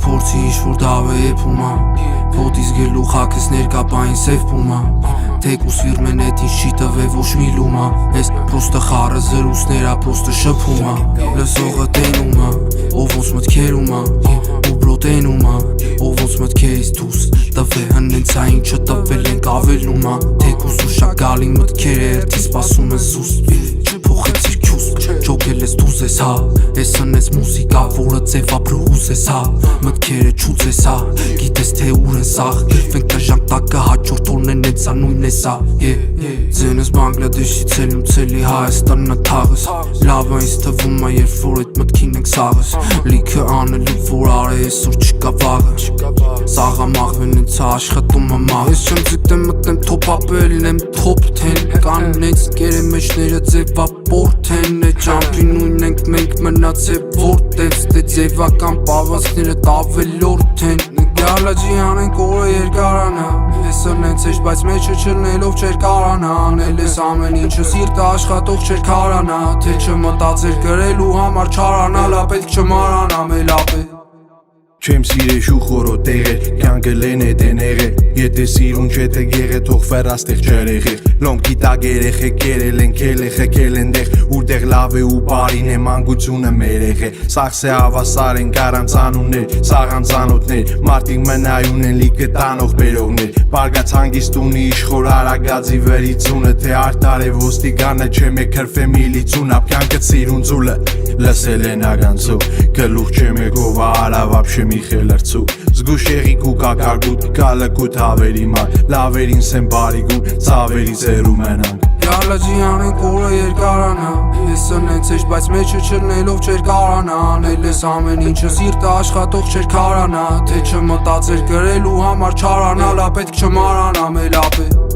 Փորձի ինչ-որ դավ է եփումա Ոտից գելու խակես ներկապային սև պումա Թեկուս վիրմեն էտ ինչ չի տվե ոչ մի լումա Ես պրոստը խարը զրուսներա պրոստը շփումա Լսողը տենումա Ով ոնց մտքերումա Ու բրոտենումա Ով ոնց մտքերից դուս տվե հնենց այն չտվել ենք ավելումա Թեկուս ու շագալի մտքերը երդի սպասում են զուստ Փոխեցիր քյուս Չոքել ես դուզ ես հա Ես հնես մուսիկա որը ձև ապրուս ես հա Մտքերը չուց ես հա Գիտես թե ուր են սաղ Գրվենք տժանք տակը հաջորդ օրնեն էցա նույն ես հա Ձենս բանգլադեշից ելում ցելի Հայաստանն թաղս Լավ այնց թվում է երբ որ էտ մտքին ենք սաղս Լիքը անելու որ արե այսօր չկա վաղը Սաղա մաղվեն ինձ աշխատում մաղ Ես չեմ ձգտեմ մտնեմ թոփ ապելն եմ թոփ թեն Կանն էց կերը մեջները ձևա պորտ են Ճամպի նույն ենք մենք մնացև որտև Ստե ձևական պավասները տավելորդ են Գալաջի անենք օրը երկարանա Ես նենց էշ բայց մեջը չլնելով չեր կարանա Անել ես ամեն ինչը սիրտը աշխատող չեր կարանա Թե չմտածեր գրելու համար չարանալա պետք չմարանա մելապե Չեմ սիրեշ ու խորո տեղեր, կյանքը լեն է դեներ է Եթե սիրուն չէ թե գեղ է թող վերաստեղ չերեղեր Լոմքի տակ երեխեք երել են կել է խեկել են դեղ Ուրդեղ լավ է ու բարին է մանգությունը մերեղ է Սաղս է հավասար են կարանցանուններ, սաղանցանոտներ Մարդիկ մնայուն են լիքը տանող բերողներ Բարգաց հանգիստ ունի իշխոր արագածի վերիցունը Թե արդար է ոստիգանը չեմ է քրվ է միլիցուն Ապկյանքը ծիրուն ձուլը լսել են ագանցու Գլուխ չեմ է գովա արավ ապշեմ Միխել արցու Զգուշ եղիկ ու կակարգուտ կալակուտ հավերի մար Լավերին սեն բարիգուն ծավերի ձերու մենանք Գալաջի անենք օրը երկարանա Ես նենց էշ բայց մեջը չլնելով չեր կարանա Անել ես ամեն ինչը սիրտը աշխատող չեր կարանա Թե չմտածեր գրելու համար չարանալա պետք չմարանա մելապե